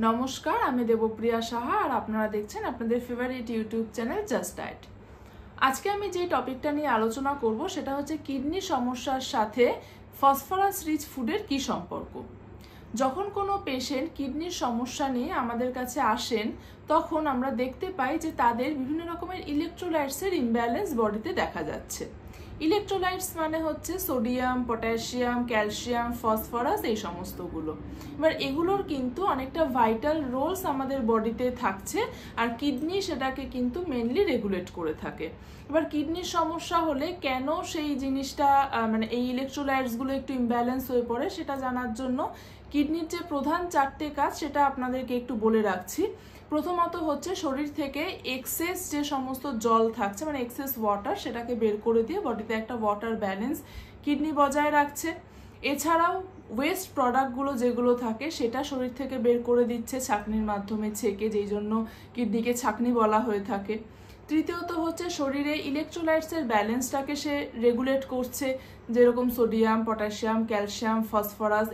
নমস্কার, আমি দেবপ্রিয়া সাহা আর আপনারা দেখছেন আপনাদের favourite YouTube channel just diet. আজকে আমি যে টপিকটা নিয়ে আলোচনা করব সেটা হচ্ছে কিডনি সমস্যার সাথে ফসফরাস রিচ ফুডের কি সম্পর্ক। যখন কোনো পেশেন্ট কিডনির সমস্যা নিয়ে আমাদের কাছে আসেন তখন আমরা দেখতে পাই যে তাদের বিভিন্ন রকমের ইলেকট্রোলাইটসের ইমব্যালেন্স বডিতে দেখা যাচ্ছে। ইলেকট্রোলাইটস মানে হচ্ছে সোডিয়াম, পটাশিয়াম, ক্যালসিয়াম, ফসফরাস, এই সমস্তগুলো। এবার এগুলোর কিন্তু অনেকটা ভাইটাল রোলস আমাদের বডিতে থাকছে আর কিডনি সেটাকে কিন্তু মেনলি রেগুলেট করে থাকে। এবার কিডনির সমস্যা হলে কেন সেই জিনিসটা মানে এই ইলেকট্রোলাইটসগুলো একটু ইমব্যালেন্স হয়ে পড়ে সেটা জানার জন্য কিডনির যে প্রধান 4টে কাজ সেটা আপনাদেরকে একটু বলে রাখছি। প্রথমত হচ্ছে শরীর থেকে এক্সেস যে সমস্ত জল থাকছে মানে এক্সেস ওয়াটার সেটাকে বের করে দিয়ে বডিতে একটা ওয়াটার ব্যালেন্স কিডনি বজায় রাখছে। এছাড়াও ওয়েস্ট প্রোডাক্টগুলো যেগুলো থাকে সেটা শরীর থেকে বের করে দিচ্ছে ছাঁকনির মাধ্যমে ছেঁকে, যেই জন্য কিডনিকে ছাঁকনি বলা হয়ে থাকে। তৃতীয়ত হচ্ছে শরীরে ইলেকট্রোলাইটসের ব্যালেন্সটাকে সে রেগুলেট করছে, যেরকম সোডিয়াম, পটাশিয়াম, ক্যালসিয়াম, ফসফরাস,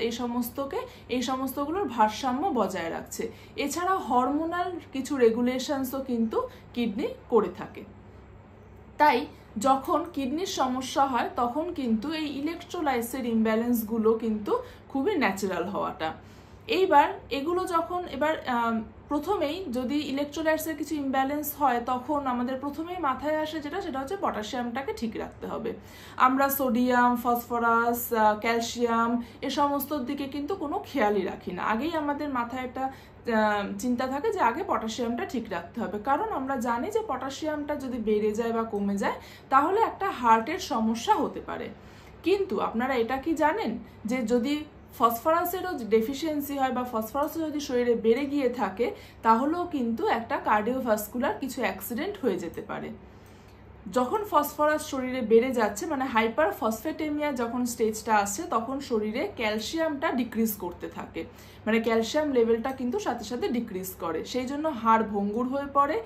এই সমস্তগুলোর ভারসাম্য বজায় রাখছে। এছাড়া হরমোনাল কিছু রেগুলেশনসও কিন্তু কিডনি করে থাকে। তাই যখন কিডনির সমস্যা হয় তখন কিন্তু এই ইলেকট্রোলাইটসের ইমব্যালেন্সগুলো কিন্তু খুবই ন্যাচারাল হওয়াটা। এইবার এগুলো যখন প্রথমেই যদি ইলেকট্রোলাইটসের কিছু ইমব্যালেন্স হয় তখন আমাদের প্রথমেই মাথায় আসে সেটা হচ্ছে পটাশিয়ামটাকে ঠিক রাখতে হবে। আমরা সোডিয়াম, ফসফরাস, ক্যালসিয়াম এ সমস্তর দিকে কিন্তু কোনো খেয়ালই রাখি না। আগেই আমাদের মাথায় একটা চিন্তা থাকে যে আগে পটাশিয়ামটা ঠিক রাখতে হবে, কারণ আমরা জানি যে পটাশিয়ামটা যদি বেড়ে যায় বা কমে যায় তাহলে একটা হার্টের সমস্যা হতে পারে। কিন্তু আপনারা এটা কি জানেন যে যদি ফসফরাসেরও ডেফিসিয়েন্সি হয় বা ফসফরাসও যদি শরীরে বেড়ে গিয়ে থাকে তাহলেও কিন্তু একটা কার্ডিওভাস্কুলার কিছু অ্যাক্সিডেন্ট হয়ে যেতে পারে। যখন ফসফরাস শরীরে বেড়ে যাচ্ছে মানে হাইপার ফসফেটেমিয়া যখন স্টেজটা আসছে তখন শরীরে ক্যালসিয়ামটা ডিক্রিজ করতে থাকে, মানে ক্যালসিয়াম লেভেলটা কিন্তু সাথে সাথে ডিক্রিজ করে, সেই জন্য হাড় ভঙ্গুর হয়ে পড়ে।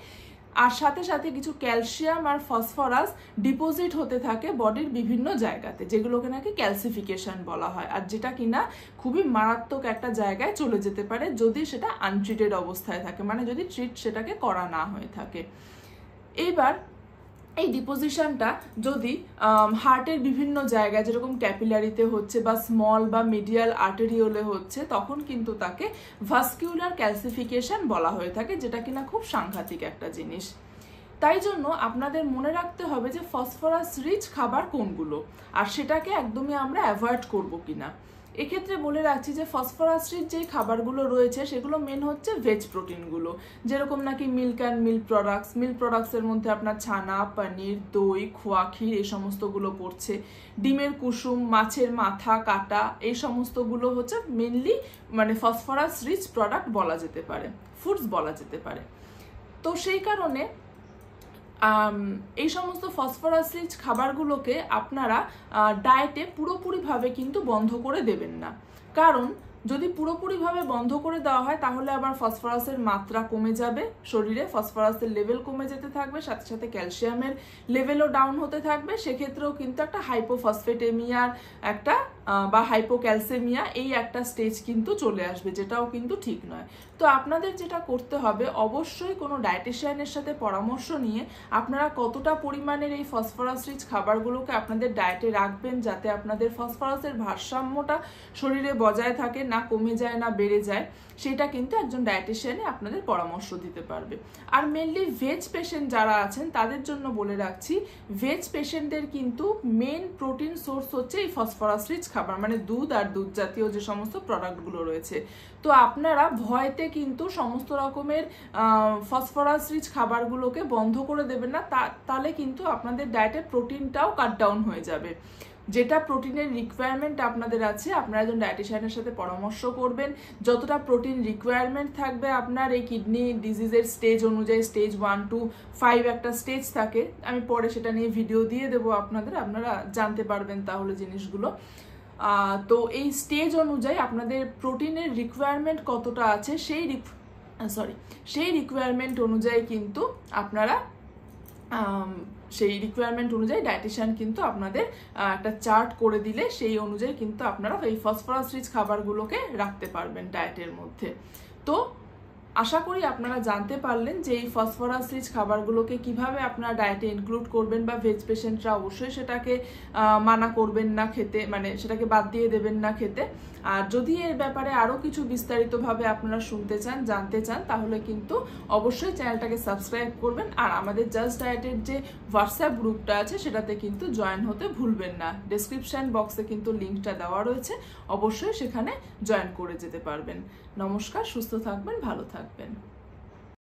আর সাথে সাথে কিছু ক্যালসিয়াম আর ফসফরাস ডিপোজিট হতে থাকে বডির বিভিন্ন জায়গাতে, যেগুলোকে নাকি ক্যালসিফিকেশন বলা হয়, আর যেটা কিনা খুবই মারাত্মক একটা জায়গায় চলে যেতে পারে যদি সেটা আনট্রিটেড অবস্থায় থাকে, মানে যদি ট্রিট সেটাকে করা না হয়ে থাকে। এইবার এই ডিপোজিশনটা যদি হার্টের বিভিন্ন জায়গায় যেরকম ক্যাপিলারিতে হচ্ছে বা স্মল বা মিডিয়াল আর্টেরিওলে হচ্ছে তখন কিন্তু তাকে ভাস্কিউলার ক্যালসিফিকেশন বলা হয়ে থাকে, যেটা কিনা খুব সাংঘাতিক একটা জিনিস। তাই জন্য আপনাদের মনে রাখতে হবে যে ফসফরাস রিচ খাবার কোনগুলো আর সেটাকে একদমই আমরা অ্যাভয়েড করবো কিনা। এক্ষেত্রে বলে রাখছি যে ফসফরাস রিচ যেই খাবারগুলো রয়েছে সেগুলো মেন হচ্ছে ভেজ প্রোটিনগুলো, যেরকম নাকি মিল্ক অ্যান্ড মিল্ক প্রোডাক্টসের মধ্যে আপনার ছানা, পনির, দই, খোয়া ক্ষীর এই সমস্তগুলো পড়ছে। ডিমের কুসুম, মাছের মাথা, কাটা এই সমস্তগুলো হচ্ছে মেনলি মানে ফসফরাস রিচ প্রোডাক্ট বলা যেতে পারে, ফুডস বলা যেতে পারে। তো সেই কারণে এই সমস্ত ফসফরাস রিচ খাবারগুলোকে আপনারা ডায়েটে পুরোপুরিভাবে কিন্তু বন্ধ করে দেবেন না, কারণ যদি পুরোপুরিভাবে বন্ধ করে দেওয়া হয় তাহলে আবার ফসফরাসের মাত্রা কমে যাবে, শরীরে ফসফরাসের লেভেল কমে যেতে থাকবে, সাথে সাথে ক্যালসিয়ামের লেভেলও ডাউন হতে থাকবে। সেক্ষেত্রেও কিন্তু একটা হাইপোফসফেটেমিয়ার একটা বা হাইপোক্যালসেমিয়া এই একটা স্টেজ কিন্তু চলে আসবে, যেটাও কিন্তু ঠিক নয়। তো আপনাদের যেটা করতে হবে অবশ্যই কোনো ডায়েটিশিয়ানের সাথে পরামর্শ নিয়ে আপনারা কতটা পরিমাণের এই ফসফরাস রিচ খাবারগুলোকে আপনাদের ডায়েটে রাখবেন যাতে আপনাদের ফসফরাসের ভারসাম্যটা শরীরে বজায় থাকে, না কমে যায় না বেড়ে যায়, সেটা কিন্তু একজন ডায়েটিশিয়ানে আপনাদের পরামর্শ দিতে পারবে। আর মেনলি ভেজ পেশেন্ট যারা আছেন তাদের জন্য বলে রাখছি, ভেজ পেশেন্টদের কিন্তু মেন প্রোটিন সোর্স হচ্ছে এই ফসফরাস রিচ খাবার, মানে দুধ আর দুধ জাতীয় যে সমস্ত প্রোডাক্টগুলো রয়েছে। তো আপনারা ভয়তে কিন্তু সমস্ত রকমের ফসফরাস রিচ খাবারগুলোকে বন্ধ করে দেবেন না, তাহলে কিন্তু আপনাদের ডায়েটে প্রোটিনটাও কাট ডাউন হয়ে যাবে। যেটা প্রোটিনের রিকোয়ারমেন্ট আপনাদের আছে আপনারা একজন ডায়েটিশিয়ানের সাথে পরামর্শ করবেন। যতটা প্রোটিন রিকোয়ারমেন্ট থাকবে আপনার এই কিডনি ডিজিজের স্টেজ অনুযায়ী, স্টেজ 1 to 5 একটা স্টেজ থাকে, আমি পরে সেটা নিয়ে ভিডিও দিয়ে দেবো আপনারা জানতে পারবেন তাহলে জিনিসগুলো। তো এই স্টেজ অনুযায়ী আপনাদের প্রোটিনের রিকোয়ারমেন্ট কতটা আছে সেই রিকোয়ারমেন্ট অনুযায়ী কিন্তু আপনারা সেই রিকোয়ারমেন্ট অনুযায়ী ডায়েটিশিয়ান কিন্তু আপনাদের একটা চার্ট করে দিলে সেই অনুযায়ী কিন্তু আপনারা এই ফসফরাস রিচ খাবারগুলোকে রাখতে পারবেন ডায়েটের মধ্যে। তো আশা করি আপনারা জানতে পারলেন যে এই ফসফরাস রিচ খাবারগুলোকে কিভাবে আপনারা ডায়েটে ইনক্লুড করবেন, বা ভেজ পেশেন্টরা অবশ্যই সেটাকে মানা করবেন না খেতে, মানে সেটাকে বাদ দিয়ে দেবেন না খেতে। আর যদি এর ব্যাপারে আরও কিছু বিস্তারিতভাবে আপনারা শুনতে চান, জানতে চান, তাহলে কিন্তু অবশ্যই চ্যানেলটাকে সাবস্ক্রাইব করবেন। আর আমাদের জাস্ট ডায়েটের যে হোয়াটসঅ্যাপ গ্রুপটা আছে সেটাতে কিন্তু জয়েন হতে ভুলবেন না। ডেসক্রিপশন বক্সে কিন্তু লিঙ্কটা দেওয়া রয়েছে, অবশ্যই সেখানে জয়েন করে যেতে পারবেন। নমস্কার, সুস্থ থাকবেন, ভালো থাকবেন।